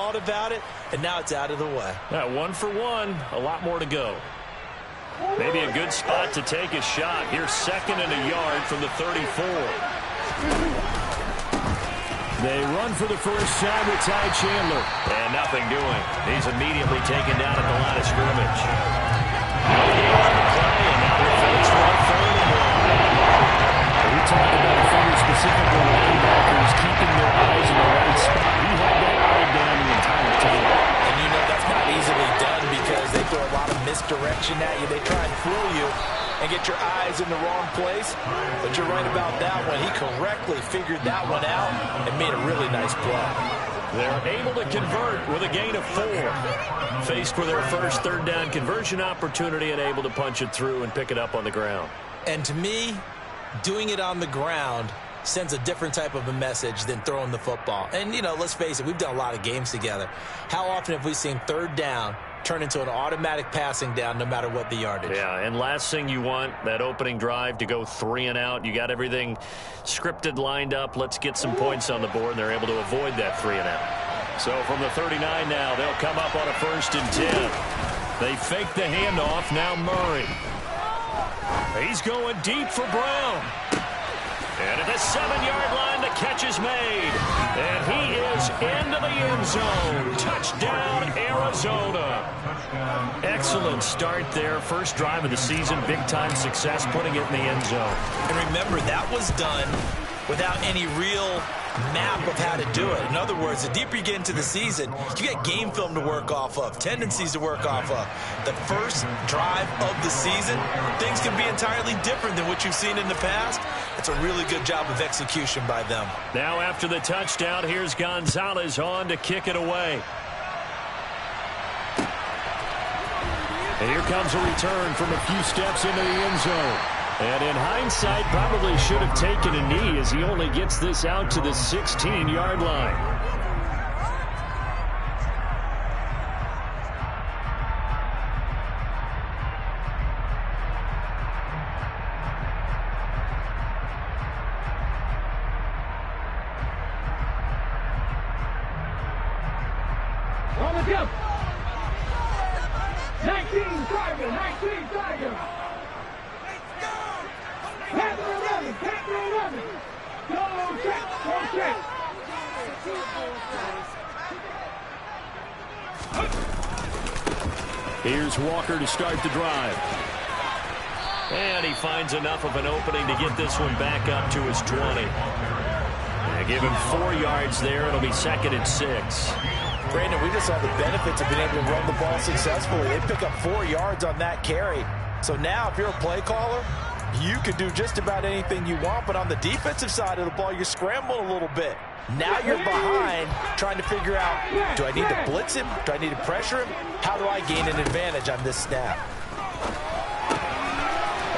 thought about it, and now it's out of the way. Yeah, 1 for 1. A lot more to go. Maybe a good spot to take a shot. Here's 2nd and a yard from the 34. They run for the first time with Ty Chandler. And nothing doing. He's immediately taken down at the line of scrimmage. We talked about defenders, specifically linebackers, keeping their eyes in the right spot. He had that eye down the entire time. And you know that's not easily done because they throw a lot of misdirection at you. They try and fool you and get your eyes in the wrong place. But you're right about that one. He correctly figured that one out and made a really nice play. They're able to convert with a gain of 4. Faced with their first 3rd down conversion opportunity and able to punch it through and pick it up on the ground. And to me, doing it on the ground sends a different type of a message than throwing the football. And, you know, let's face it, we've done a lot of games together. How often have we seen 3rd down turn into an automatic passing down no matter what the yardage? Yeah, and last thing you want, that opening drive to go 3 and out. You got everything scripted, lined up. Let's get some points on the board, and they're able to avoid that 3 and out. So from the 39 now, they'll come up on a 1st and 10. They fake the handoff. Now Murray. He's going deep for Brown. And at the 7-yard line, the catch is made. And he is into the end zone. Touchdown, Arizona. Excellent start there. First drive of the season. Big-time success putting it in the end zone. And remember, that was done without any real map of how to do it. In other words, the deeper you get into the season, you get game film to work off of, tendencies to work off of. The first drive of the season, things can be entirely different than what you've seen in the past. It's a really good job of execution by them. Now after the touchdown, here's Gonzalez on to kick it away. And here comes a return from a few steps into the end zone. And in hindsight, probably should have taken a knee as he only gets this out to the 16-yard line. On the jump. 19 Tiger, 19 Tiger. Here's Walker to start the drive. And he finds enough of an opening to get this one back up to his 20. They give him 4 yards there. It'll be 2nd and 6. Brandon, we just saw the benefits of being able to run the ball successfully. They pick up 4 yards on that carry. So now if you're a play caller, you can do just about anything you want, but on the defensive side of the ball, you're scrambling a little bit. Now you're behind trying to figure out, do I need to blitz him? Do I need to pressure him? How do I gain an advantage on this snap?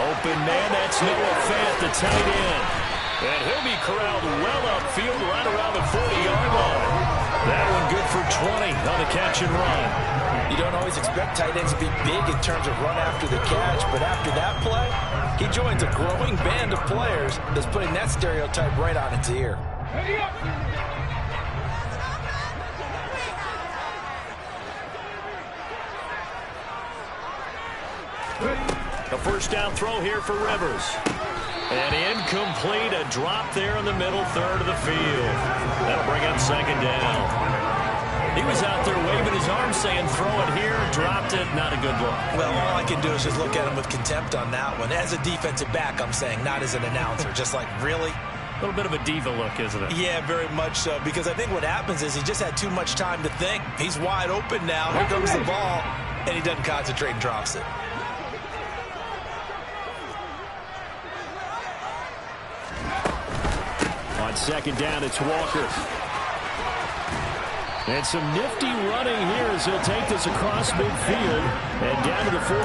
Open man, that's Noah Fant, the tight end. And he'll be corralled well upfield right around the 40-yard line. That one good for 20 on the catch and run. You don't always expect tight ends to be big in terms of run after the catch, but after that play, he joins a growing band of players that's putting that stereotype right on its ear. A first down throw here for Rivers. And incomplete, a drop there in the middle third of the field. That'll bring up 2nd down. He was out there waving his arm saying, throw it here, dropped it, not a good look. Well, all I can do is just look at him with contempt on that one. As a defensive back, I'm saying, not as an announcer. Just like, really? A little bit of a diva look, isn't it? Yeah, very much so, because I think what happens is he just had too much time to think. He's wide open now. Here comes the ball, and he doesn't concentrate and drops it. On 2nd down, it's Walker. And some nifty running here as he'll take this across midfield and down to the 47.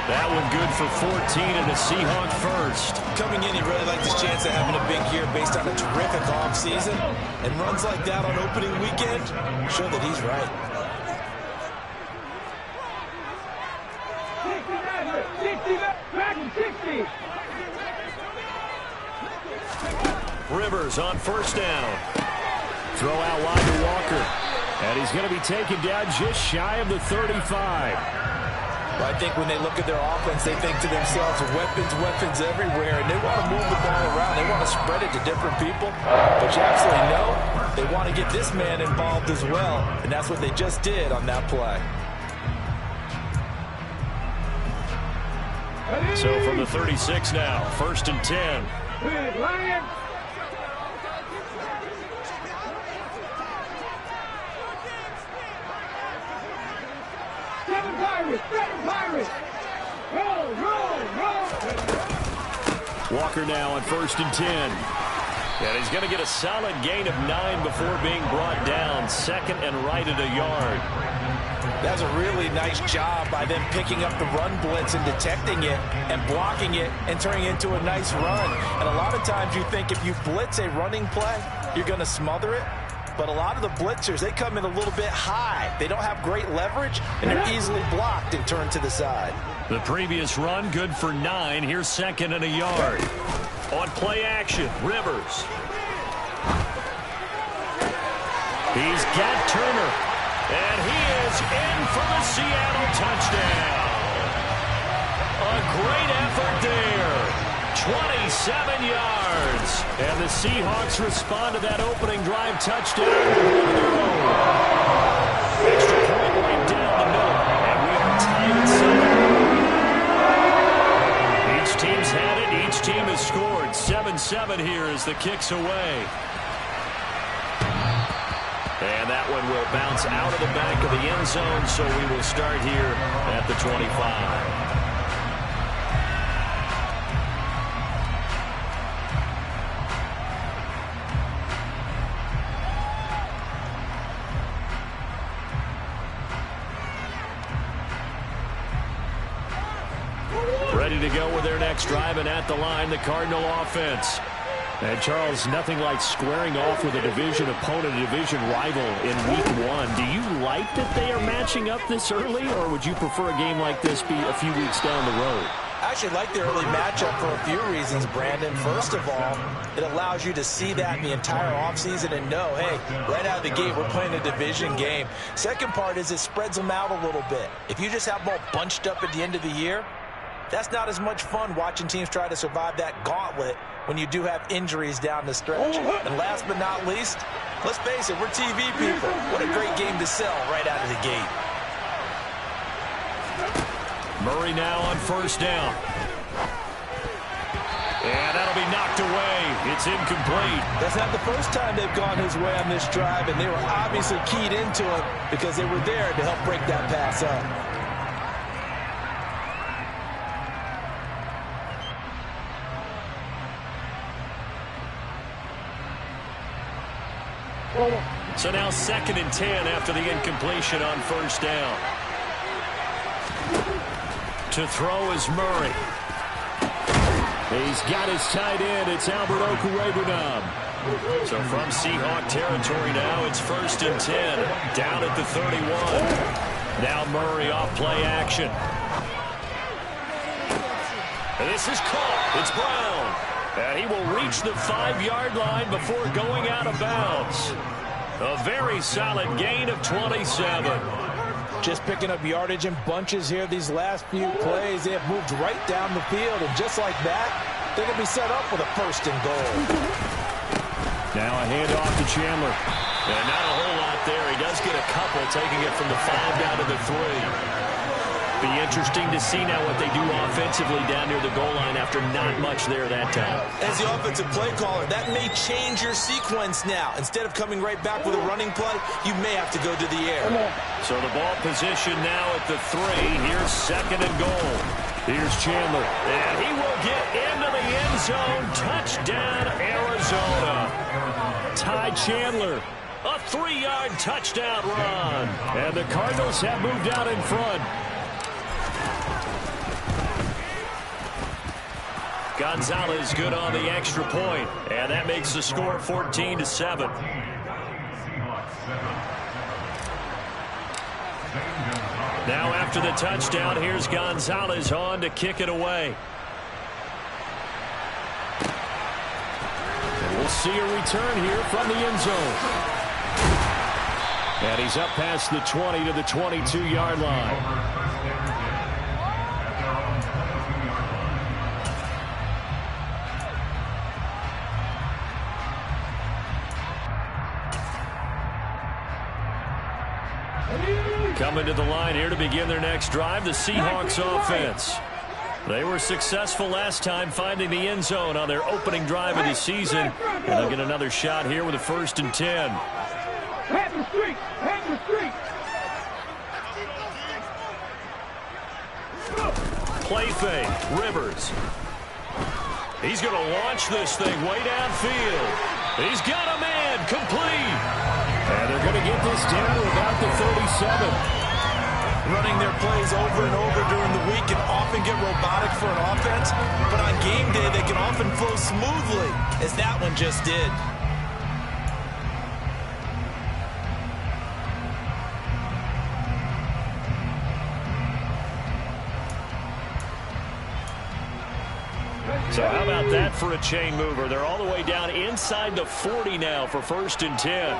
That one good for 14 and a Seahawk first. Coming in, he really liked his chance of having a big year based on a terrific offseason. And runs like that on opening weekend show that he's right. Rivers on first down. Throw out wide to Walker. And he's going to be taken down just shy of the 35. Well, I think when they look at their offense, they think to themselves, weapons everywhere, and they want to move the ball around. They want to spread it to different people. But you absolutely know they want to get this man involved as well, and that's what they just did on that play. So from the 36 now, 1st and 10. Lion. Seven Pirates. Roll. Walker now on 1st and 10. And he's going to get a solid gain of 9 before being brought down. 2nd and right at a yard. That's a really nice job by them picking up the run blitz and detecting it and blocking it and turning it into a nice run. And a lot of times you think if you blitz a running play, you're going to smother it. But a lot of the blitzers, they come in a little bit high. They don't have great leverage, and they're easily blocked and turned to the side. The previous run, good for 9. Here's 2nd and a yard. On play action, Rivers. He's got Turner. And he is in for the Seattle touchdown. A great effort there. 27 yards. And the Seahawks respond to that opening drive touchdown. Extra point right down the middle. And we are tied at 7. Each team's had it. Each team has scored. 7-7 here as the kick's away. And that one will bounce out of the back of the end zone, so we will start here at the 25. Ready to go with their next drive, and at the line, the Cardinal offense. And, Charles, nothing like squaring off with a division opponent, a division rival in Week 1. Do you like that they are matching up this early, or would you prefer a game like this be a few weeks down the road? I actually like the early matchup for a few reasons, Brandon. First of all, it allows you to see that in the entire offseason and know, hey, right out of the gate, we're playing a division game. Second part is it spreads them out a little bit. If you just have them all bunched up at the end of the year, that's not as much fun watching teams try to survive that gauntlet when you do have injuries down the stretch. And last but not least, let's face it, we're TV people. What a great game to sell right out of the gate. Murray now on 1st down. And that'll be knocked away. It's incomplete. That's not the first time they've gone his way on this drive, and they were obviously keyed into it because they were there to help break that pass up. So now 2nd and 10 after the incompletion on 1st down. To throw is Murray. He's got his tight end. It's Albert Okwuegbunam. So from Seahawk territory now, it's 1st and 10. Down at the 31. Now Murray off play action. And this is caught. It's Brown. And he will reach the 5-yard line before going out of bounds. A very solid gain of 27. Just picking up yardage in bunches here these last few plays. They have moved right down the field, and just like that, they're going to be set up with a 1st and goal. Now a handoff to Chandler. And not a whole lot there. He does get a couple, taking it from the 5 down to the 3. Be interesting to see now what they do offensively down near the goal line after not much there that time. As the offensive play caller, that may change your sequence now. Instead of coming right back with a running play, you may have to go to the air. So the ball position now at the 3. Here's 2nd and goal. Here's Chandler. And he will get into the end zone. Touchdown, Arizona. Ty Chandler. A 3-yard touchdown run. And the Cardinals have moved out in front. Gonzalez good on the extra point, and that makes the score 14-7. Now after the touchdown, here's Gonzalez on to kick it away. And we'll see a return here from the end zone. And he's up past the 20 to the 22-yard line. Coming to the line here to begin their next drive, the Seahawks offense. They were successful last time finding the end zone on their opening drive of the season. And they'll get another shot here with a 1st and 10. Head the street! Head the street! Play fake, Rivers. He's going to launch this thing way downfield. He's got a man, complete. And they're going to get this down to about the 37. Running their plays over and over during the week can often get robotic for an offense, but on game day they can often flow smoothly, as that one just did. So how about that for a chain mover? They're all the way down inside the 40 now for 1st and 10.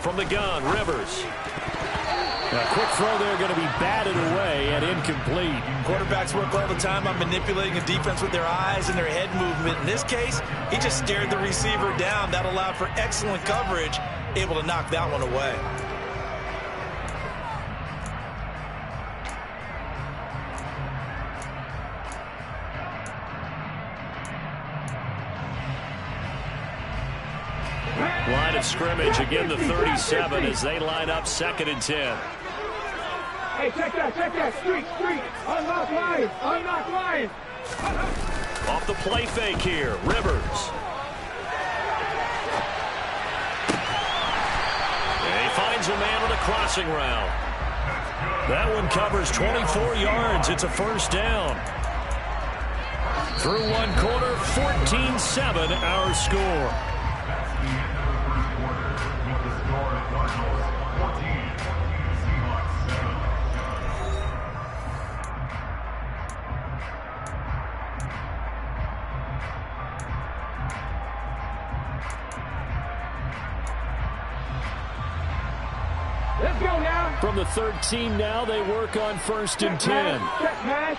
From the gun, Rivers. A quick throw there, going to be batted away and incomplete. Quarterbacks work all the time on manipulating a defense with their eyes and their head movement. In this case, he just stared the receiver down. That allowed for excellent coverage, able to knock that one away. Line of scrimmage, again the 37 as they line up 2nd and 10. Hey, check that, street! Unlock line! Off the play fake here, Rivers. And he finds a man on the crossing route. That one covers 24 yards. It's a 1st down. Through one quarter, 14-7 our score. Let's go now. From the 13 now, they work on 1st and 10. Check pass.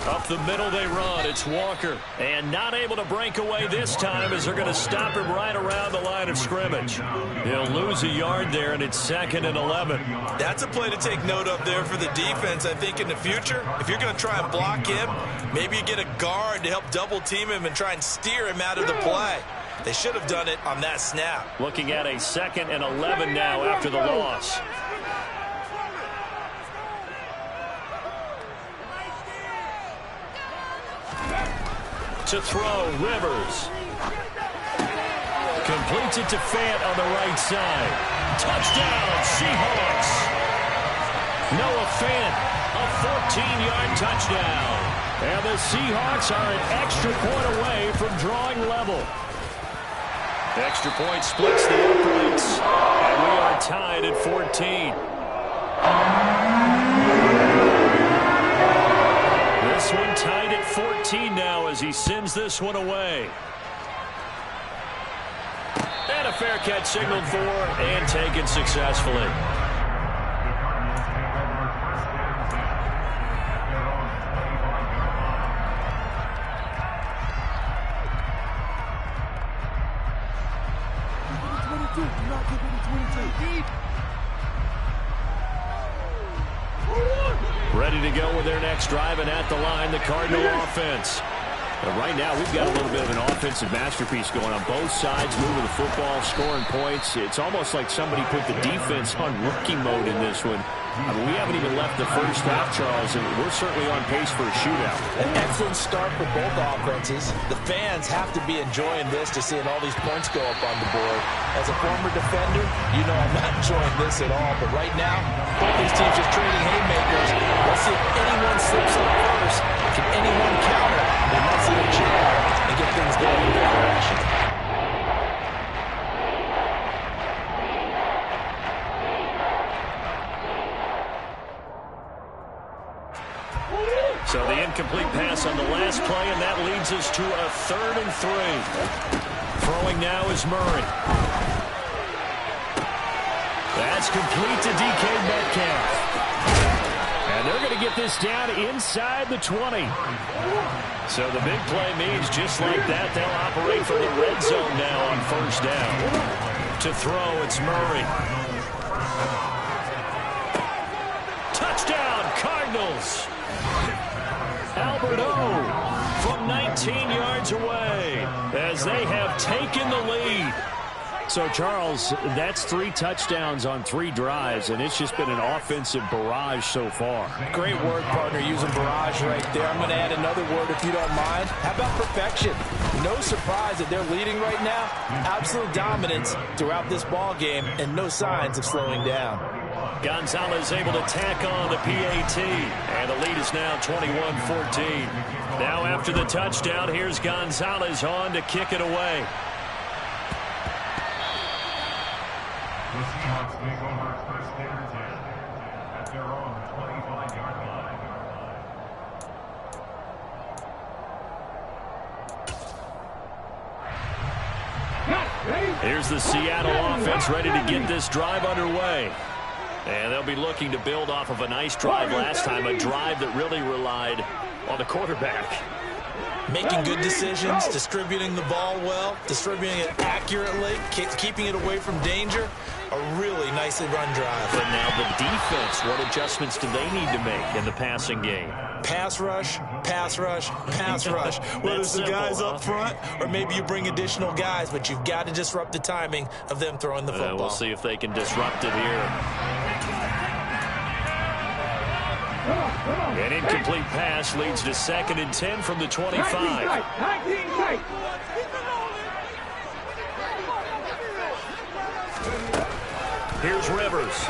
Up the middle they run. It's Walker. And not able to break away this time as they're going to stop him right around the line of scrimmage. He'll lose a yard there, and it's 2nd and 11. That's a play to take note of there for the defense. I think in the future, if you're going to try and block him, maybe you get a guard to help double team him and try and steer him out of the play. They should have done it on that snap. Looking at a 2nd and 11 now after the loss. To throw, Rivers. Completes it to Fant on the right side. Touchdown, Seahawks. Noah Fant, a 14-yard touchdown. And the Seahawks are an extra point away from drawing level. Extra point splits the uprights. And we are tied at 14. This one tied at 14 now as he sends this one away. And a fair catch signaled for and taken successfully. Ready to go with their next drive, and at the line, the Cardinal offense. But right now, we've got a little bit of an offensive masterpiece going on both sides, moving the football, scoring points. It's almost like somebody put the defense on rookie mode in this one. I mean, we haven't even left the first half, Charles, and we're certainly on pace for a shootout. An excellent start for both offenses. The fans have to be enjoying this to seeing all these points go up on the board. As a former defender, you know I'm not enjoying this at all. But right now, both these teams just trading haymakers. Let's see if anyone slips up first. Can anyone counter? And let's see a jab and get things going in their direction. incomplete pass on the last play, and that leads us to a 3rd and 3. Throwing now is Murray. That's complete to DK Metcalf. And they're going to get this down inside the 20. So the big play means just like that, they'll operate from the red zone now on 1st down. To throw, it's Murray. Touchdown, Cardinals. Alberto from 19 yards away as they have taken the lead. So, Charles, that's 3 touchdowns on 3 drives, and it's just been an offensive barrage so far. Great word, partner, using barrage right there. I'm going to add another word if you don't mind. How about perfection? No surprise that they're leading right now. Absolute dominance throughout this ball game and no signs of slowing down. Gonzalez able to tack on the PAT, and the lead is now 21-14. Now after the touchdown, here's Gonzalez on to kick it away. The Seahawks take over 1st and 10 at their own 25-yard line. Here's the Seattle offense ready to get this drive underway. And they'll be looking to build off of a nice drive last time, a drive that really relied on the quarterback. Making good decisions, distributing the ball well, distributing it accurately, keeping it away from danger. A really nicely run drive. And now the defense, what adjustments do they need to make in the passing game? Pass rush, pass rush, pass rush. Whether it's the guys up front or maybe you bring additional guys, but you've got to disrupt the timing of them throwing the football. We'll see if they can disrupt it here. An incomplete pass leads to 2nd and 10 from the 25. 19 tight. Here's Rivers.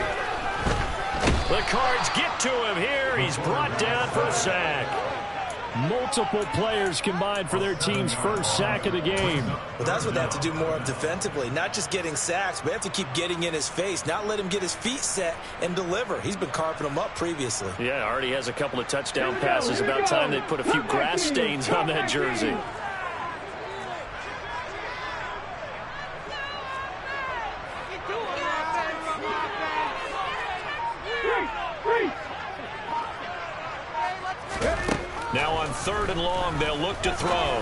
The Cards get to him here. He's brought down for a sack. Multiple players combined for their team's first sack of the game. Well, that's what they have to do more of defensively. Not just getting sacks, but they have to keep getting in his face, not let him get his feet set and deliver. He's been carving them up previously. Yeah, already has a couple of touchdown passes. About time they put a few grass stains on that jersey. Now on 3rd and long, they'll look to throw.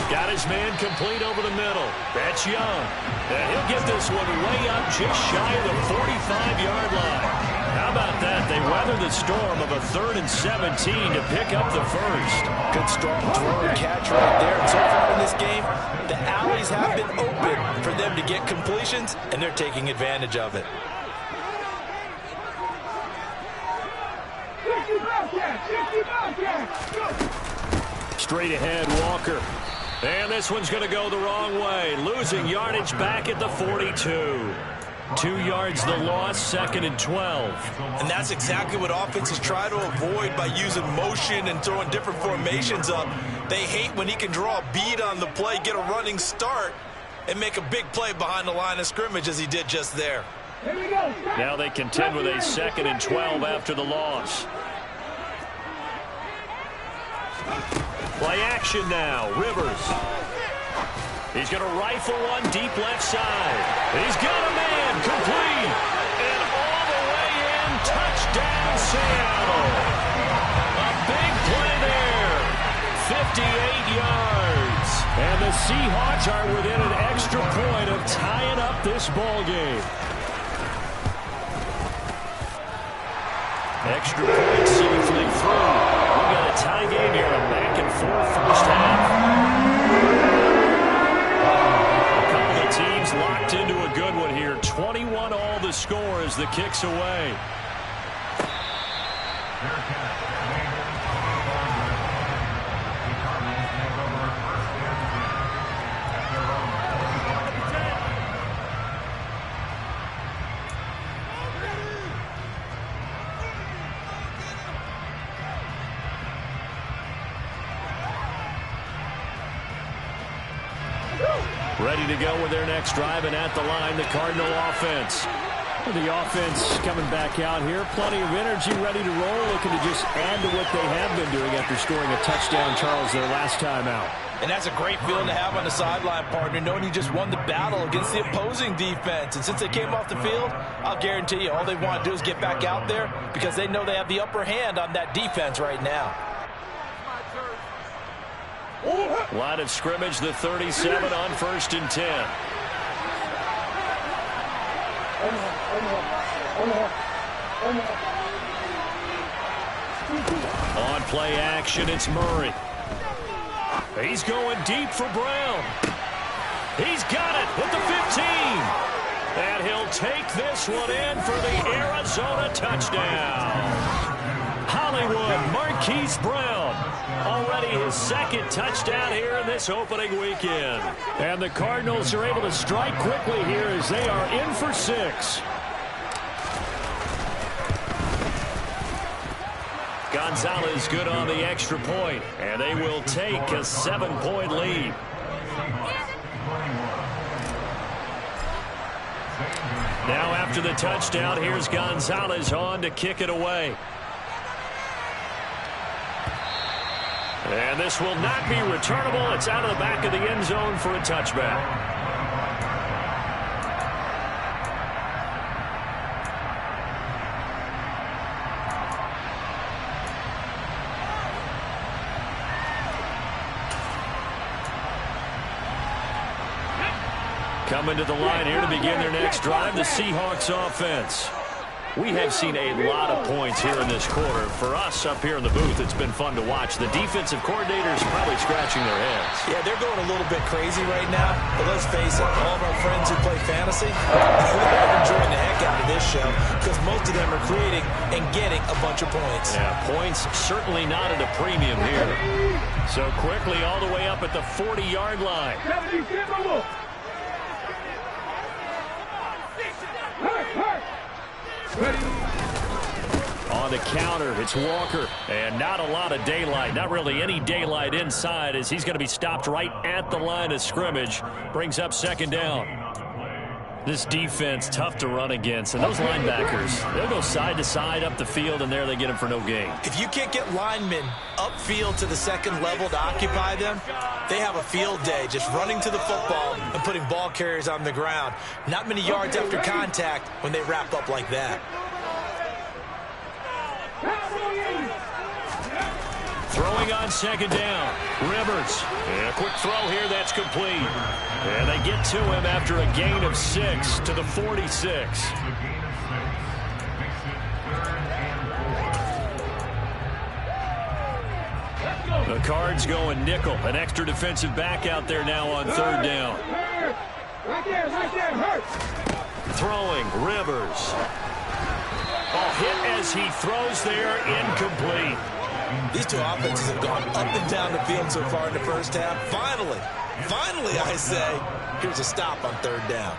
Got his man complete over the middle. That's Young. And he'll get this one way up just shy of the 45-yard line. How about that? They weather the storm of a 3rd and 17 to pick up the first. Good strong throw and catch right there. And so far in this game, the alleys have been open for them to get completions, and they're taking advantage of it. Straight ahead, Walker. And this one's going to go the wrong way. Losing yardage back at the 42. 2 yards the loss, 2nd and 12. And that's exactly what offenses try to avoid by using motion and throwing different formations up. They hate when he can draw a bead on the play, get a running start, and make a big play behind the line of scrimmage as he did just there. Now they contend with a 2nd and 12 after the loss. Play action now. Rivers. He's going to rifle one deep left side. He's got a man complete. And all the way in. Touchdown, Seattle. A big play there. 58 yards. And the Seahawks are within an extra point of tying up this ball game. Extra point safely through. We got a tie game here, a back-and-forth first half. A couple of teams locked into a good one here. 21-all the score as the kick's away. Ready to go with their next drive, and at the line, the Cardinal offense. The offense coming back out here. Plenty of energy, ready to roll, looking to just add to what they have been doing after scoring a touchdown, Charles, their last time out. And that's a great feeling to have on the sideline, partner, knowing you just won the battle against the opposing defense. And since they came off the field, I'll guarantee you all they want to do is get back out there because they know they have the upper hand on that defense right now. Line of scrimmage, the 37 on 1st and 10. On play action, it's Murray. He's going deep for Brown. He's got it with the 15. And he'll take this one in for the Arizona touchdown. Hollywood Marquise Brown. Already his second touchdown here in this opening weekend. And the Cardinals are able to strike quickly here as they are in for 6. Gonzalez good on the extra point, and they will take a 7-point lead. Now after the touchdown, here's Gonzalez on to kick it away. And this will not be returnable. It's out of the back of the end zone for a touchback. Coming to the line here to begin their next drive, the Seahawks offense. We have seen a lot of points here in this quarter. For us up here in the booth, it's been fun to watch. The defensive coordinators probably scratching their heads. Yeah, they're going a little bit crazy right now. But let's face it, all of our friends who play fantasy, they're enjoying the heck out of this show because most of them are creating and getting a bunch of points. Yeah, points certainly not at a premium here. So quickly all the way up at the 40-yard line. On the counter, it's Walker. And not a lot of daylight. Not really any daylight inside as he's going to be stopped right at the line of scrimmage. Brings up 2nd down. This defense, tough to run against. And those linebackers, they'll go side to side up the field, and there they get them for no gain. If you can't get linemen upfield to the 2nd level to occupy them, they have a field day just running to the football and putting ball carriers on the ground. Not many yards after contact when they wrap up like that. Throwing on 2nd down. Rivers. And a quick throw here that's complete. And they get to him after a gain of 6 to the 46. The Cards going nickel. An extra defensive back out there now on 3rd down. Right there, hurt. Throwing, Rivers. Hit as he throws there, incomplete. These two offenses have gone up and down the field so far in the first half. Finally, I say, here's a stop on 3rd down.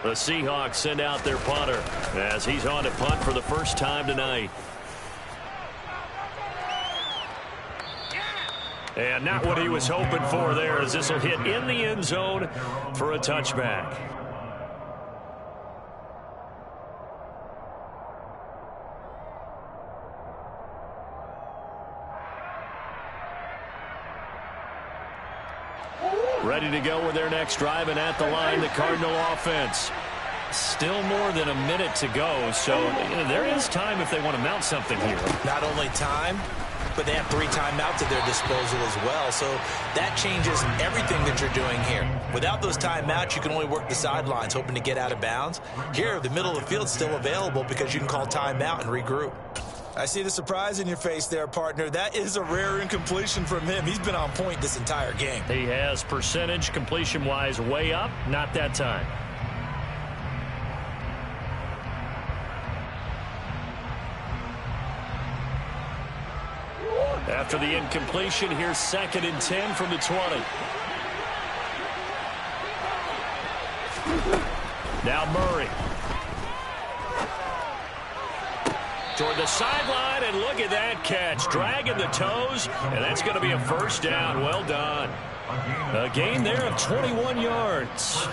The Seahawks send out their punter as he's on to punt for the first time tonight. And not what he was hoping for there as this will hit in the end zone for a touchback. Ready to go with their next drive, and at the line, the Cardinal offense. Still more than a minute to go, so there is time if they want to mount something here. Not only time, but they have 3 timeouts at their disposal as well, so that changes everything that you're doing here. Without those timeouts, you can only work the sidelines, hoping to get out of bounds. Here, the middle of the field's still available because you can call timeout and regroup. I see the surprise in your face there, partner. That is a rare incompletion from him. He's been on point this entire game. He has percentage completion-wise way up. Not that time. After the incompletion, here's 2nd and 10 from the 20. Now Murray. Toward the sideline, and look at that catch. Dragging the toes, and that's going to be a first down. Well done. A gain there of 21 yards.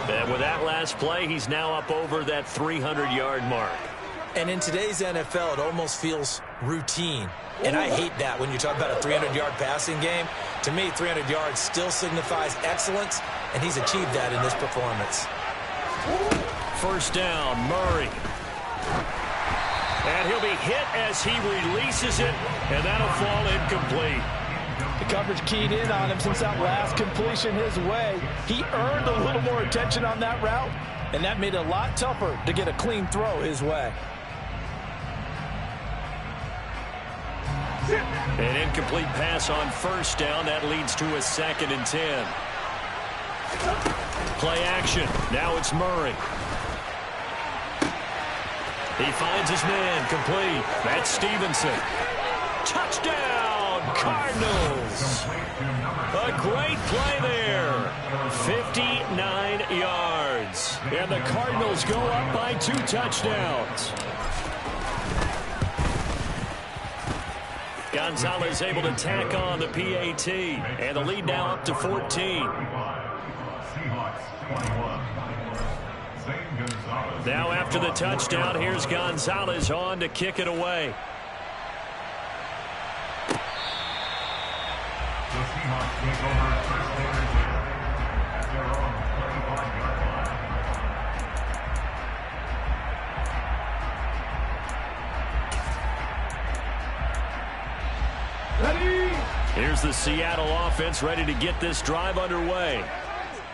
And with that last play, he's now up over that 300-yard mark. And in today's NFL, it almost feels routine. And I hate that when you talk about a 300-yard passing game. To me, 300 yards still signifies excellence, and he's achieved that in this performance. First down, Murray. And he'll be hit as he releases it, and that'll fall incomplete. The coverage keyed in on him since that last completion his way. He earned a little more attention on that route, and that made it a lot tougher to get a clean throw his way. An incomplete pass on first down. That leads to a 2nd and 10. Play action. Now it's Murray. He finds his man. Complete. That's Stevenson. Touchdown, Cardinals. A great play there. 59 yards. And the Cardinals go up by 2 touchdowns. Gonzalez able to tack on the PAT. And the lead now up to 14. Now after the touchdown, here's Gonzalez on to kick it away. The Seahawks take over first down at their own 35-yard line. Ready? Here's the Seattle offense ready to get this drive underway.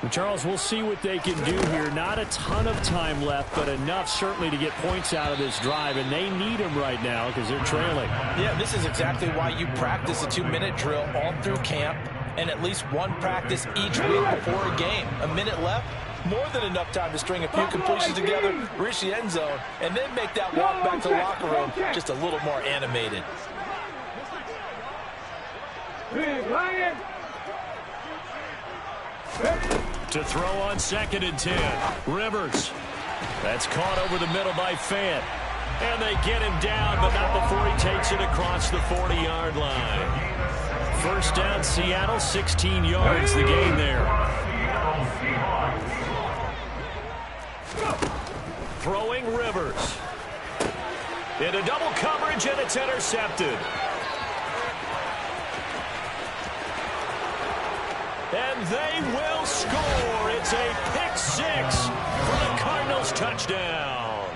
Well, Charles, we'll see what they can do here. Not a ton of time left, but enough certainly to get points out of this drive, and they need them right now because they're trailing. Yeah, this is exactly why you practice a 2-minute drill all through camp and at least one practice each week before a game. A minute left, more than enough time to string a few completions together, reach the end zone, and then make that walk back to the locker room just a little more animated. Big Lion. Ready? To throw on 2nd and 10. Rivers. That's caught over the middle by Fant. And they get him down, but not before he takes it across the 40-yard line. First down, Seattle, 16 yards the gain there. Throwing Rivers. Into double coverage, and it's intercepted. And they will score. It's a pick 6 for the Cardinals touchdown.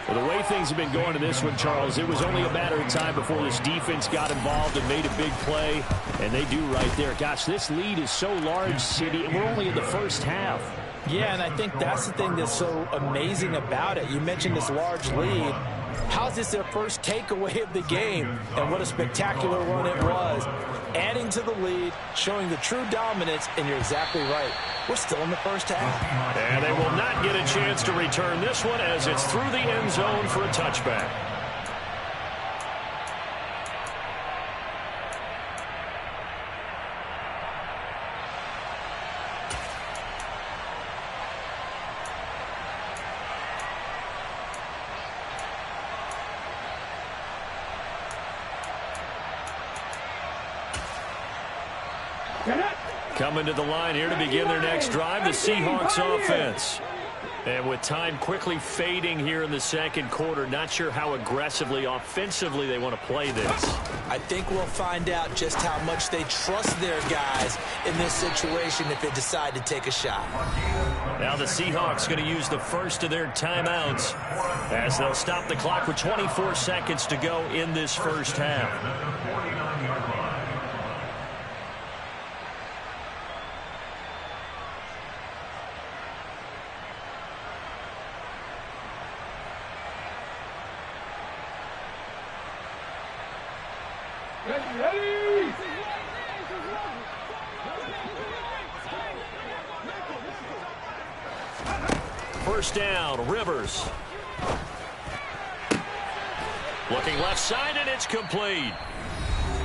Well, the way things have been going in this one, Charles, it was only a matter of time before this defense got involved and made a big play, and they do right there. Gosh, this lead is so large, City, and we're only in the first half. Yeah, and I think that's the thing that's so amazing about it. You mentioned this large lead. How's this their first takeaway of the game? And what a spectacular run it was. Adding to the lead, showing the true dominance, and you're exactly right. We're still in the first half. And they will not get a chance to return this one as it's through the end zone for a touchback. Coming to the line here to begin their next drive, the Seahawks offense. And with time quickly fading here in the second quarter, not sure how aggressively, offensively they want to play this. I think we'll find out just how much they trust their guys in this situation if they decide to take a shot. Now the Seahawks going to use the first of their timeouts as they'll stop the clock with 24 seconds to go in this first half. Ready? First down, Rivers. Looking left side, and it's complete.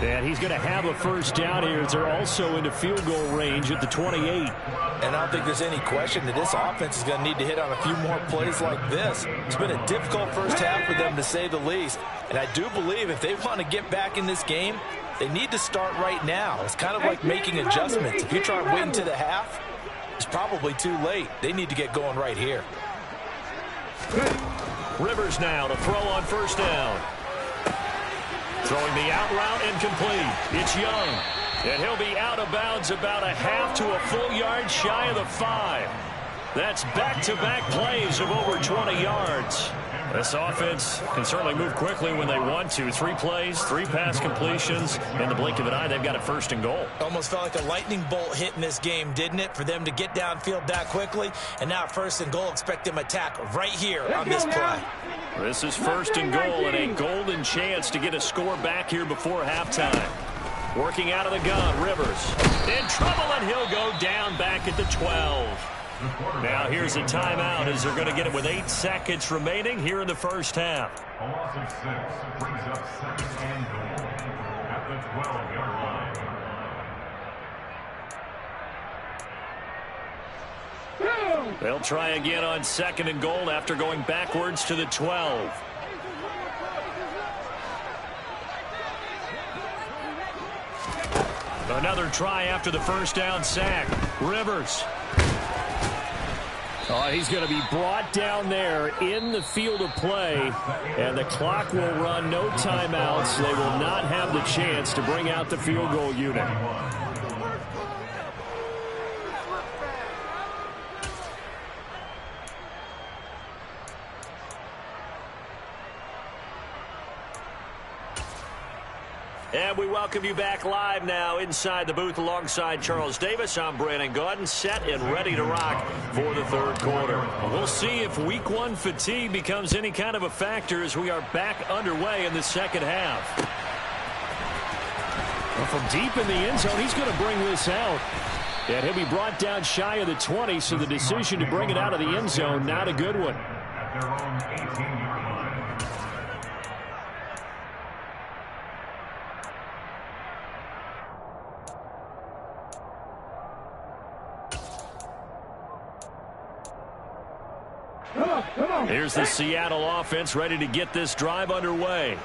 And he's going to have a first down here as they're also into field goal range at the 28. And I don't think there's any question that this offense is going to need to hit on a few more plays like this. It's been a difficult first half for them, to say the least. And I do believe if they want to get back in this game, they need to start right now. It's kind of like making adjustments. If you try waiting to the half, It's probably too late. They need to get going right here. Rivers now to throw on first down. Throwing the out route incomplete. It's Young. And he'll be out of bounds about a half to a full yard shy of the 5. That's back-to-back plays of over 20 yards. This offense can certainly move quickly when they want to. 3 plays, 3 pass completions. In the blink of an eye, they've got it first and goal. Almost felt like a lightning bolt hit in this game, didn't it? For them to get downfield that quickly. And now first and goal, expect them attack right here on this play. This is first and goal and a golden chance to get a score back here before halftime. Working out of the gun, Rivers. In trouble, and he'll go down back at the 12. Now here's a timeout as they're going to get it with 8 seconds remaining here in the first half. A loss of 6 brings up second and goal at the 12-yard line. They'll try again on second and goal after going backwards to the 12. Another try after the first down sack. Rivers. Oh, he's going to be brought down there in the field of play, and the clock will run, no timeouts. They will not have the chance to bring out the field goal unit. And we welcome you back live now inside the booth alongside Charles Davis. I'm Brandon Gaudin, set and ready to rock for the third quarter. We'll see if week 1 fatigue becomes any kind of a factor as we are back underway in the second half. Well, from deep in the end zone, he's going to bring this out. And he'll be brought down shy of the 20, so the decision to bring it out of the end zone, not a good one. At their own 18-yard line. Here's the Seattle offense ready to get this drive underway.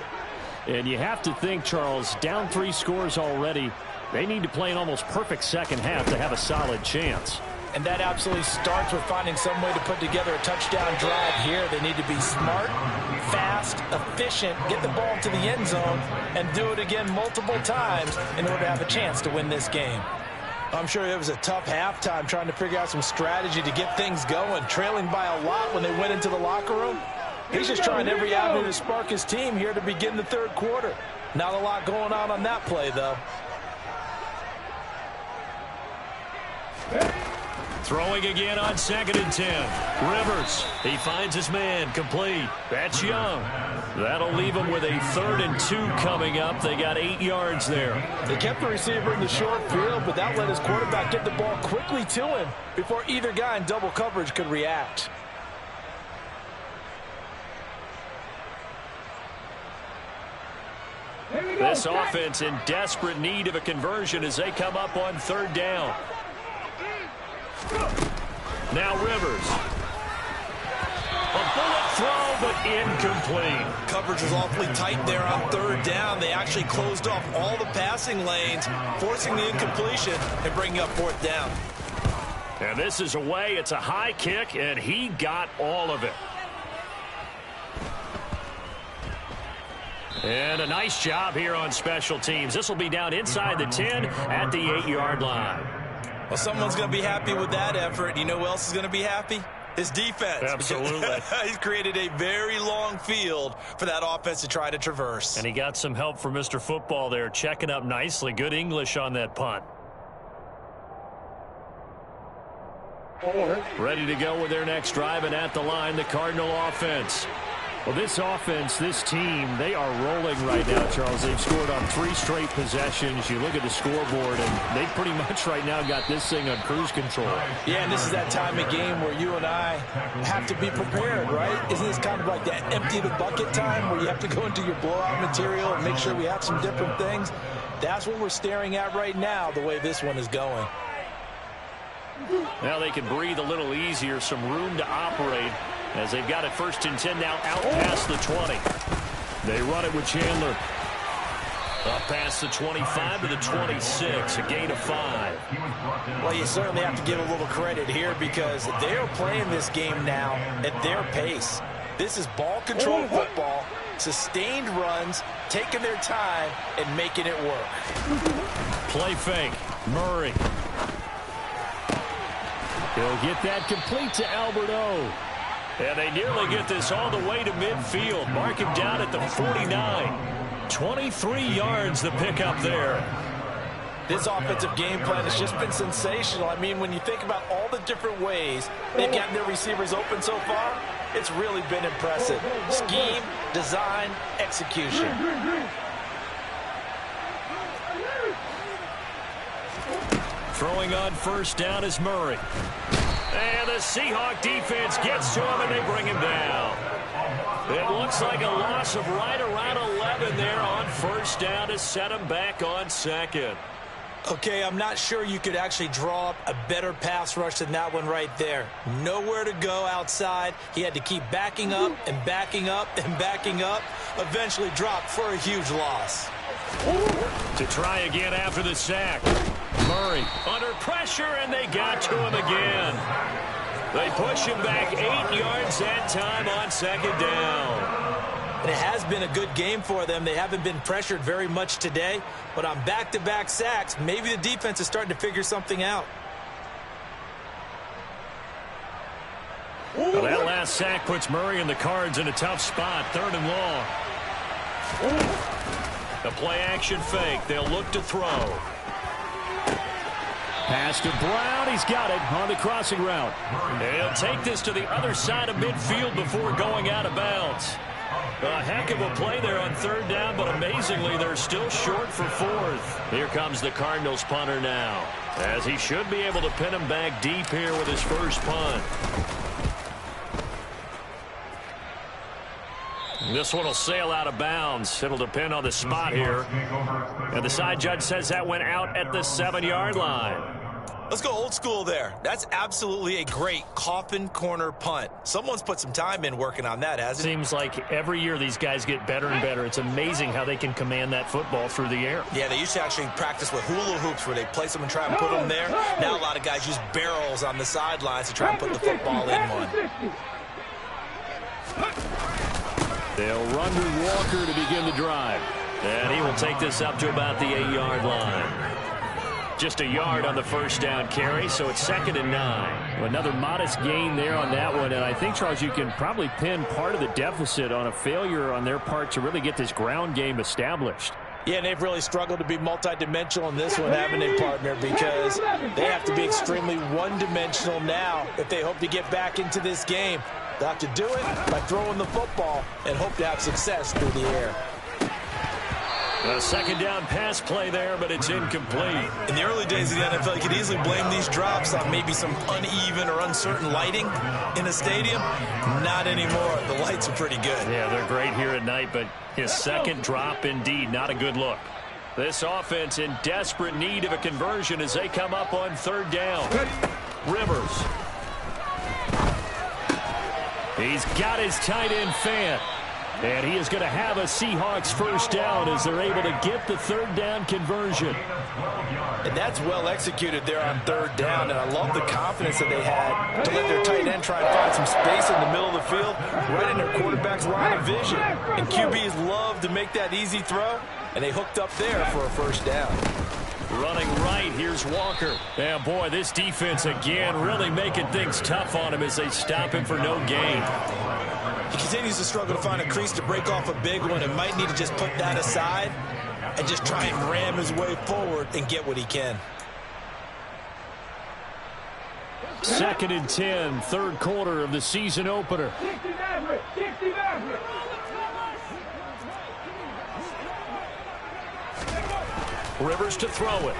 And you have to think, Charles, down 3 scores already. They need to play an almost perfect second half to have a solid chance. And that absolutely starts with finding some way to put together a touchdown drive here. They need to be smart, fast, efficient, get the ball to the end zone, and do it again multiple times in order to have a chance to win this game. I'm sure it was a tough halftime trying to figure out some strategy to get things going, trailing by a lot when they went into the locker room. He's just trying every avenue to spark his team here to begin the third quarter. Not a lot going on that play, though. Throwing again on 2nd and 10. Rivers, he finds his man, complete. That's Young. That'll leave him with a 3rd and 2 coming up. They got 8 yards there. They kept the receiver in the short field, but that let his quarterback get the ball quickly to him before either guy in double coverage could react. This offense in desperate need of a conversion as they come up on 3rd down. Now Rivers. A bullet throw, but incomplete. Coverage was awfully tight there on 3rd down. They actually closed off all the passing lanes, forcing the incompletion and bringing up 4th down. And this is away. It's a high kick, and he got all of it. And a nice job here on special teams. This will be down inside the 10 at the 8-yard line. Well, someone's going to be happy with that effort. You know who else is going to be happy? His defense. Absolutely. He's created a very long field for that offense to try to traverse. And he got some help from Mr. Football there, checking up nicely. Good English on that punt. Ready to go with their next drive, and at the line, the Cardinal offense. Well, this offense, this team, they are rolling right now, Charles. They've scored on 3 straight possessions. You look at the scoreboard, and they pretty much right now got this thing on cruise control. Yeah, and this is that time of game where you and I have to be prepared, right? Isn't this kind of like that empty the bucket time where you have to go into your blowout material and make sure we have some different things? That's what we're staring at right now, the way this one is going. Now they can breathe a little easier, some room to operate as they've got it 1st and 10 now out past the 20. They run it with Chandler. Up past the 25 to the 26, a gain of 5. Well, you certainly have to give a little credit here because they're playing this game now at their pace. This is ball control football, sustained runs, taking their time, and making it work. Play fake. Murray. He'll get that complete to Alberto. And they nearly get this all the way to midfield. Mark him down at the 49. 23 yards the pickup there. This offensive game plan has just been sensational. I mean, when you think about all the different ways they've gotten their receivers open so far, it's really been impressive. Scheme, design, execution. Throwing on first down is Murray. And the Seahawk defense gets to him, and they bring him down. It looks like a loss of right around 11 there on first down to set him back on second. Okay, I'm not sure you could actually draw up a better pass rush than that one right there. Nowhere to go outside. He had to keep backing up and backing up and backing up. Eventually dropped for a huge loss. To try again after the sack. Murray under pressure, and they got to him again. They push him back 8 yards that time on second down. And it has been a good game for them. They haven't been pressured very much today, but on back-to-back sacks, maybe the defense is starting to figure something out. Well, that last sack puts Murray and the Cards in a tough spot, 3rd and long. The play-action fake. They'll look to throw. Pass to Brown. He's got it on the crossing route. He'll take this to the other side of midfield before going out of bounds. A heck of a play there on 3rd down, but amazingly, they're still short for 4th. Here comes the Cardinals punter now, as he should be able to pin him back deep here with his first punt. This one will sail out of bounds. It'll depend on the spot here. And the side judge says that went out at the 7-yard line. Let's go old school there. That's absolutely a great coffin corner punt. Someone's put some time in working on that, hasn't it? Seems like every year these guys get better and better. It's amazing how they can command that football through the air. Yeah, they used to actually practice with hula hoops where they place them and try and put them there. Now a lot of guys use barrels on the sidelines to try and put the football in one. They'll run to Walker to begin the drive. And he will take this up to about the 8-yard line. Just a yard on the first down carry, so it's 2nd and 9. Another modest gain there on that one, and I think, Charles, you can probably pin part of the deficit on a failure on their part to really get this ground game established. Yeah, and they've really struggled to be multidimensional in this one, haven't they, partner? Because they have to be extremely one-dimensional now if they hope to get back into this game. They'll have to do it by throwing the football and hope to have success through the air. A 2nd down pass play there, but it's incomplete. In the early days of the NFL, you could easily blame these drops on maybe some uneven or uncertain lighting in a stadium. Not anymore. The lights are pretty good. Yeah, they're great here at night, but his second drop, indeed, not a good look. This offense in desperate need of a conversion as they come up on 3rd down. Rivers. He's got his tight end Fant. And he is going to have a Seahawks first down as they're able to get the 3rd down conversion. And that's well executed there on 3rd down. And I love the confidence that they had to let their tight end try and find some space in the middle of the field, right in their quarterback's line of vision. And QBs love to make that easy throw, and they hooked up there for a first down. Running right, here's Walker. Yeah, boy, this defense again really making things tough on him as they stop him for no gain. He continues to struggle to find a crease to break off a big one and might need to just put that aside and just try and ram his way forward and get what he can. 2nd and 10, 3rd quarter of the season opener. Rivers to throw it.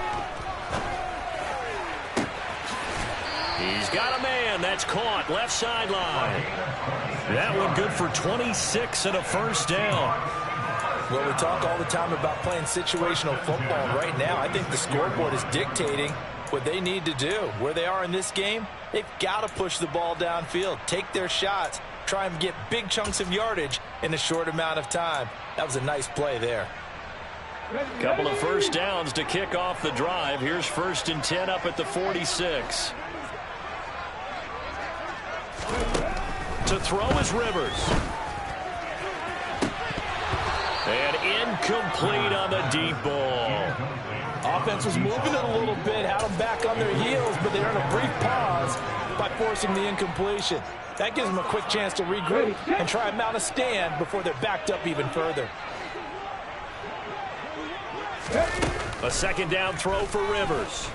He's got a man. That's caught. Left sideline. That one good for 26 and a first down. Well, we talk all the time about playing situational football. Right now, I think the scoreboard is dictating what they need to do. Where they are in this game, they've got to push the ball downfield, take their shots, try and get big chunks of yardage in a short amount of time. That was a nice play there. Couple of first downs to kick off the drive. Here's 1st and 10 up at the 46. To throw is Rivers. And incomplete on the deep ball. Offense was moving it a little bit, had them back on their heels, but they earned a brief pause by forcing the incompletion. That gives them a quick chance to regroup and try and mount a stand before they're backed up even further. A 2nd down throw for Rivers.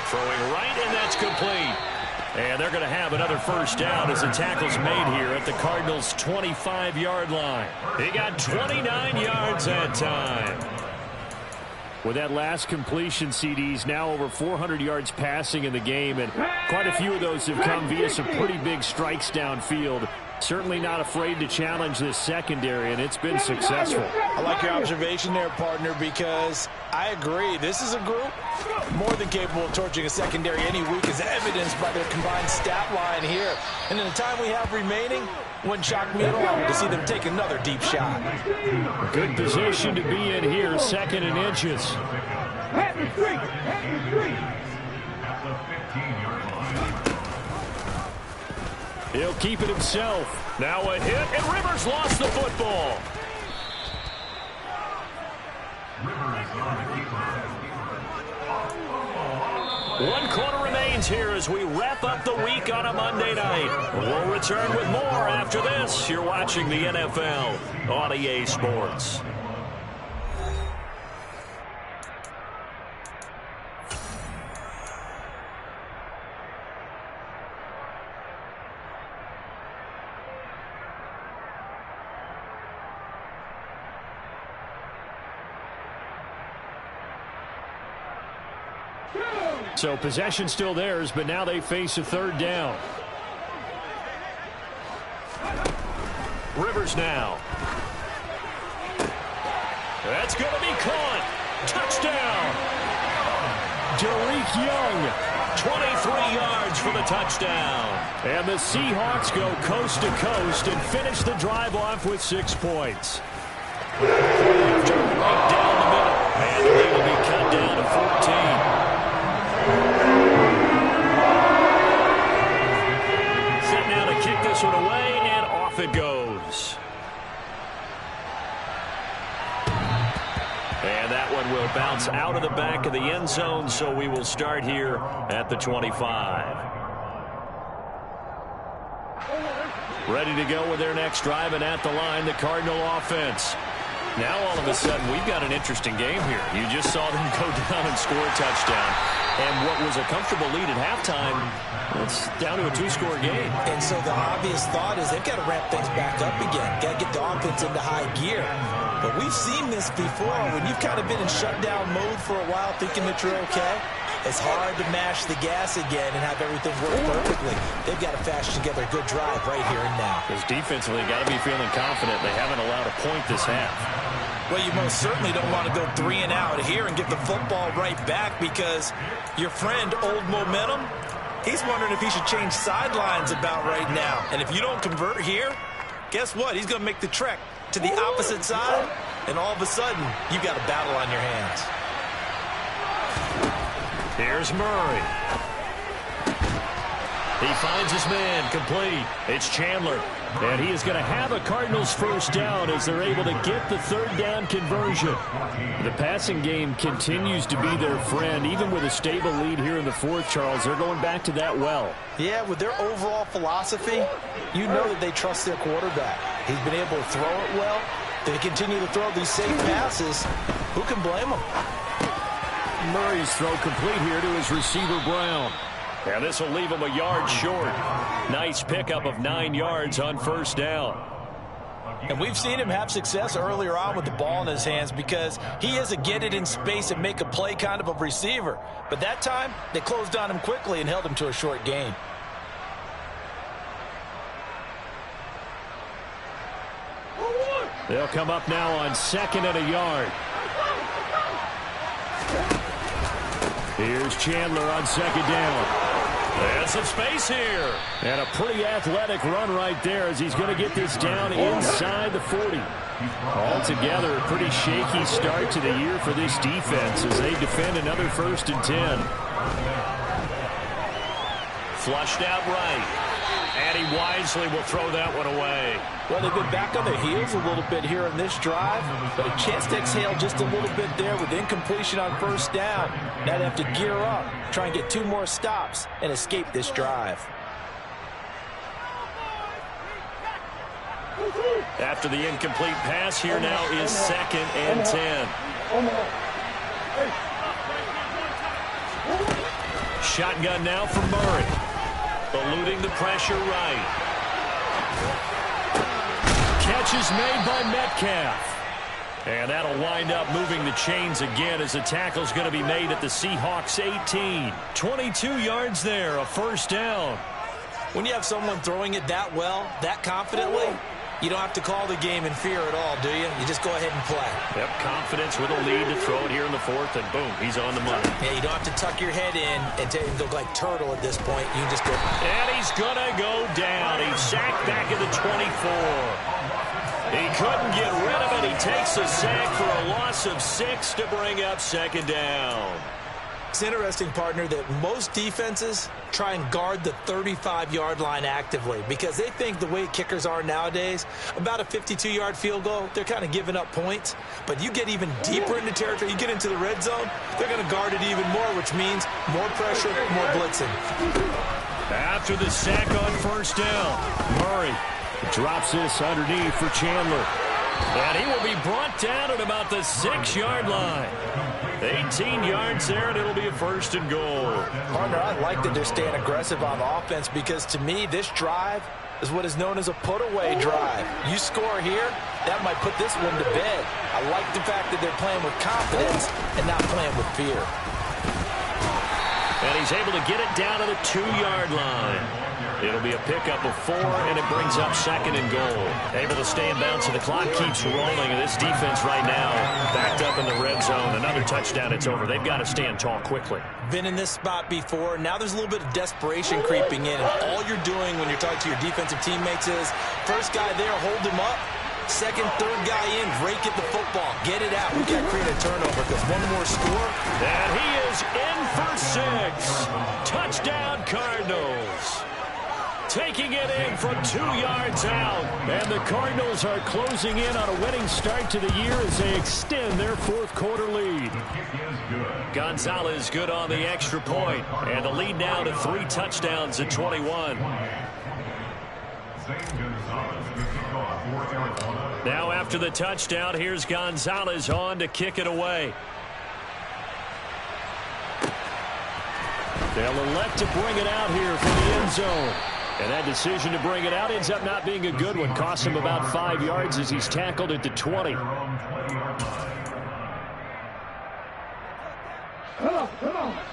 Throwing right, and that's complete. And they're going to have another first down as the tackle's made here at the Cardinals' 25-yard line. He got 29 yards that time. With that last completion, CDs now over 400 yards passing in the game, and quite a few of those have come via some pretty big strikes downfield. Certainly not afraid to challenge this secondary, and it's been successful. I like your observation there, partner, because I agree. This is a group more than capable of torching a secondary any week, as evidenced by their combined stat line here. And in the time we have remaining, wouldn't shock me at all to see them take another deep shot. Good position to be in here, 2nd and inches. He'll keep it himself. Now a hit, and Rivers lost the football. One quarter remains here as we wrap up the week on a Monday night. We'll return with more after this. You're watching the NFL on EA Sports. So possession still theirs, but now they face a 3rd down. Rivers now. That's going to be caught. Touchdown. Derek Young. 23 yards for the touchdown. And the Seahawks go coast to coast and finish the drive off with 6 points. After right down the middle. And the lead will be cut down to 14. Set now to kick this one away, and off it goes. And that one will bounce out of the back of the end zone, so we will start here at the 25. Ready to go with their next drive, and at the line, the Cardinal offense. Now, all of a sudden, we've got an interesting game here. You just saw them go down and score a touchdown. And what was a comfortable lead at halftime, it's down to a 2-score game. And so the obvious thought is they've got to ramp things back up again. Got to get the offense into high gear. But we've seen this before. When you've kind of been in shutdown mode for a while thinking that you're okay, it's hard to mash the gas again and have everything work perfectly. They've got to fashion together a good drive right here and now. Because defensively, got to be feeling confident. They haven't allowed a point this half. Well, you most certainly don't want to go 3 and out here and get the football right back, because your friend, Old Momentum, he's wondering if he should change sidelines about right now. And if you don't convert here, guess what? He's going to make the trek to the opposite side, and all of a sudden, you've got a battle on your hands. Here's Murray. He finds his man, complete. It's Chandler. And he is going to have a Cardinals first down as they're able to get the 3rd down conversion. The passing game continues to be their friend. Even with a stable lead here in the 4th, Charles, they're going back to that well. Yeah, with their overall philosophy, you know that they trust their quarterback. He's been able to throw it well. They continue to throw these safe passes. Who can blame them? Murray's throw complete here to his receiver, Brown. And this will leave him a yard short. Nice pickup of 9 yards on first down. And we've seen him have success earlier on with the ball in his hands, because he is a get it in space and make a play kind of a receiver. But that time, they closed on him quickly and held him to a short gain. They'll come up now on 2nd and a yard. Here's Chandler on 2nd down. And some space here. And a pretty athletic run right there as he's going to get this down inside the 40. Altogether, a pretty shaky start to the year for this defense as they defend another 1st and 10. Flushed out right. And he wisely will throw that one away. Well, they've been back on their heels a little bit here in this drive, but a chance to exhale just a little bit there with incompletion on 1st down. Now they have to gear up, try and get 2 more stops, and escape this drive. After the incomplete pass, here now is 2nd and 10. Shotgun now for Murray. Eluding the pressure right. Catch is made by Metcalf. And that'll wind up moving the chains again as the tackle's going to be made at the Seahawks 18. 22 yards there, a 1st down. When you have someone throwing it that well, that confidently, you don't have to call the game in fear at all, do you? You just go ahead and play. Yep, confidence with a lead to throw it here in the 4th, and boom, he's on the money. Yeah, you don't have to tuck your head in and look like turtle at this point. You can just go. And he's going to go down. He's sacked back at the 24. He couldn't get rid of it. He takes a sack for a loss of 6 to bring up 2nd down. It's interesting, partner, that most defenses try and guard the 35-yard line actively because they think the way kickers are nowadays, about a 52-yard field goal, they're kind of giving up points. But you get even deeper into territory, you get into the red zone, they're going to guard it even more, which means more pressure, more blitzing. After the sack on 1st down, Murray drops this underneath for Chandler. And he will be brought down at about the 6-yard line. 18 yards there, and it'll be a 1st and goal. Partner, I like that they're staying aggressive on offense because, to me, this drive is what is known as a put-away drive. You score here, that might put this one to bed. I like the fact that they're playing with confidence and not playing with fear. And he's able to get it down to the 2-yard line. It'll be a pickup of 4, and it brings up 2nd and goal. Able to stay in bounds, so the clock keeps rolling. And this defense right now backed up in the red zone. Another touchdown, it's over. They've got to stand tall quickly. Been in this spot before. Now there's a little bit of desperation creeping in. And all you're doing when you're talking to your defensive teammates is, first guy there, hold him up. Second, third guy in, rake at the football. Get it out. We got to create a turnover because one more score. And he is in for 6. Touchdown, Cardinals. Taking it in from 2 yards out. And the Cardinals are closing in on a winning start to the year as they extend their 4th quarter lead. Gonzalez good on the extra point. And the lead now to 3 touchdowns at 21. Now after the touchdown, here's Gonzalez on to kick it away. They'll elect to bring it out here from the end zone. And that decision to bring it out ends up not being a good one. Costs him about 5 yards as he's tackled at the 20.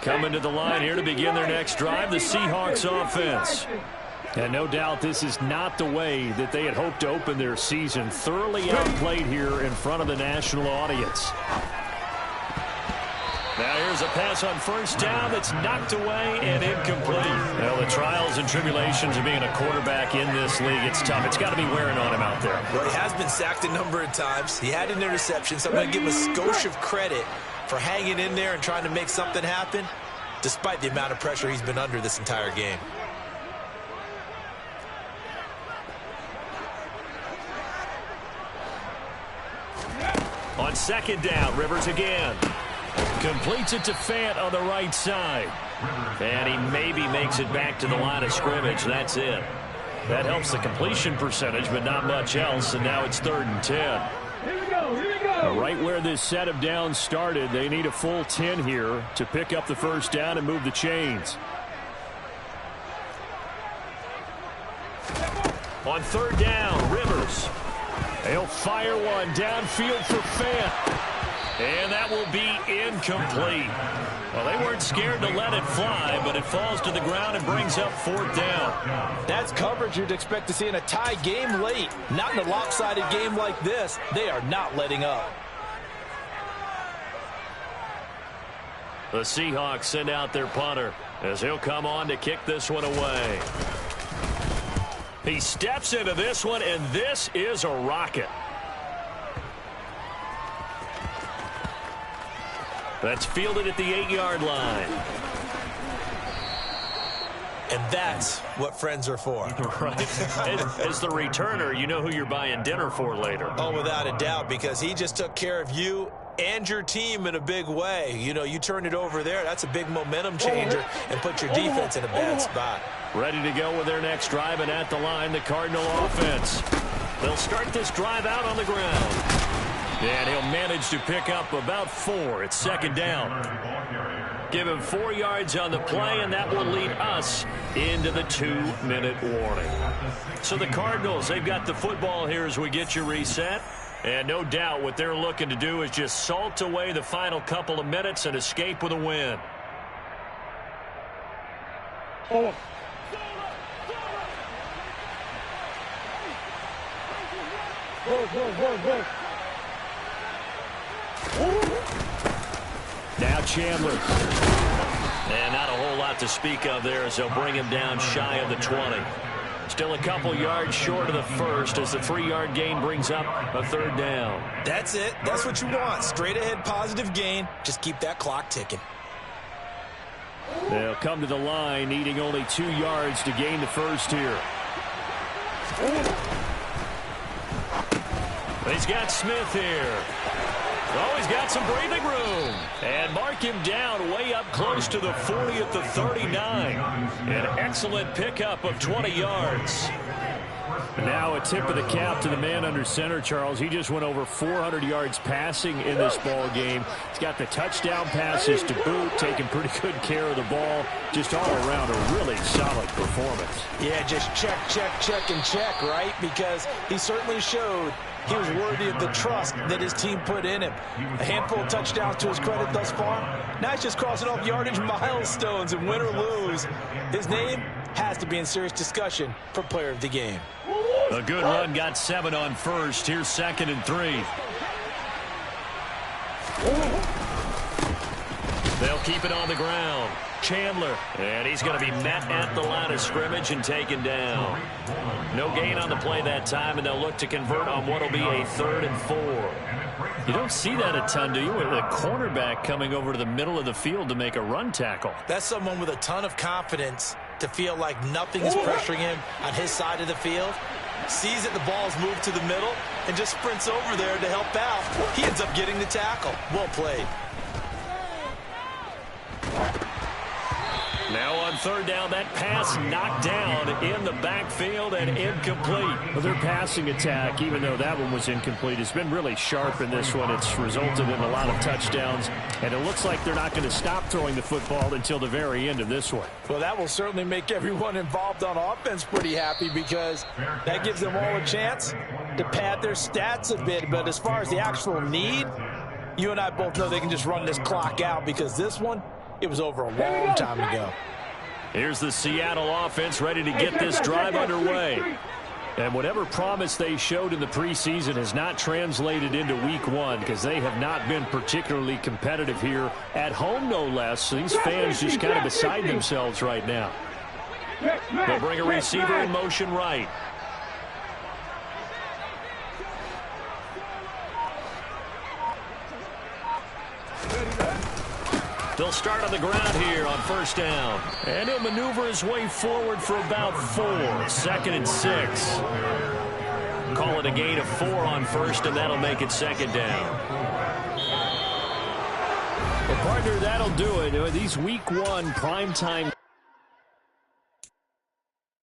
Coming to the line here to begin their next drive, the Seahawks offense. And no doubt this is not the way that they had hoped to open their season. Thoroughly outplayed here in front of the national audience. Now here's a pass on 1st down that's knocked away and incomplete. Well, the trials and tribulations of being a quarterback in this league, it's tough. It's got to be wearing on him out there. Well, he has been sacked a number of times. He had an interception, so I'm going to give him a skosh of credit for hanging in there and trying to make something happen, despite the amount of pressure he's been under this entire game. On 2nd down, Rivers again. Completes it to Fant on the right side. And he maybe makes it back to the line of scrimmage. That's it. That helps the completion percentage, but not much else. And now it's 3rd and 10. Here we go. Right where this set of downs started, they need a full 10 here to pick up the 1st down and move the chains. On 3rd down, Rivers. They'll fire one downfield for Fant. And that will be incomplete. Well, they weren't scared to let it fly, but it falls to the ground and brings up 4th down. That's coverage you'd expect to see in a tie game late. Not in a lopsided game like this. They are not letting up. The Seahawks send out their punter as he'll come on to kick this one away. He steps into this one, and this is a rocket. That's fielded at the 8-yard line. And that's what friends are for. Right. As the returner, you know who you're buying dinner for later. Oh, without a doubt, because he just took care of you and your team in a big way. You know, you turn it over there, that's a big momentum changer, and put your defense in a bad spot. Ready to go with their next drive, and at the line, the Cardinal offense. They'll start this drive out on the ground. And he'll manage to pick up about 4. It's second down. Give him 4 yards on the play, and that will lead us into the 2-minute warning. So the Cardinals, they've got the football here as we get you reset. And no doubt what they're looking to do is just salt away the final couple of minutes and escape with a win. Oh. Go. Now Chandler. And not a whole lot to speak of there as they'll bring him down shy of the 20. Still a couple yards short of the first as the 3-yard gain brings up a third down. That's it. That's what you want. Straight ahead positive gain. Just keep that clock ticking. They'll come to the line needing only 2 yards to gain the first here. He's got Smith here. Oh, he's got some breathing room. And mark him down way up close to the 40 at the 39. An excellent pickup of 20 yards. Now a tip of the cap to the man under center, Charles. He just went over 400 yards passing in this ball game. He's got the touchdown passes to boot, taking pretty good care of the ball. Just all around a really solid performance. Yeah, just check, and check, right? Because he certainly showed he was worthy of the trust that his team put in him. A handful of touchdowns to his credit thus far. Now he's just crossing off yardage milestones, and win or lose, his name has to be in serious discussion for player of the game. A good run, got 7 on first. Here's 2nd and 3. They'll keep it on the ground. Chandler, and he's going to be met at the line of scrimmage and taken down. No gain on the play that time, and they'll look to convert on what will be a 3rd and 4. You don't see that a ton, do you? With a cornerback coming over to the middle of the field to make a run tackle. That's someone with a ton of confidence to feel like nothing is pressuring him on his side of the field. Sees that the ball's moved to the middle and just sprints over there to help out. He ends up getting the tackle. Well played. Now on 3rd down, that pass knocked down in the backfield and incomplete. Well, their passing attack, even though that one was incomplete, has been really sharp in this one. It's resulted in a lot of touchdowns, and it looks like they're not going to stop throwing the football until the very end of this one. Well, that will certainly make everyone involved on offense pretty happy, because that gives them all a chance to pad their stats a bit. But as far as the actual need, you and I both know they can just run this clock out, because this one, it was over a long time ago. Here's the Seattle offense ready to get this drive underway. And whatever promise they showed in the preseason has not translated into week 1, because they have not been particularly competitive here at home, no less. These fans just kind of beside themselves right now. They'll bring a receiver in motion right. They'll start on the ground here on 1st down. And he'll maneuver his way forward for about 4. 2nd and 6. Call it a gain of 4 on 1st, and that'll make it 2nd down. Well, partner, that'll do it. These week 1 primetime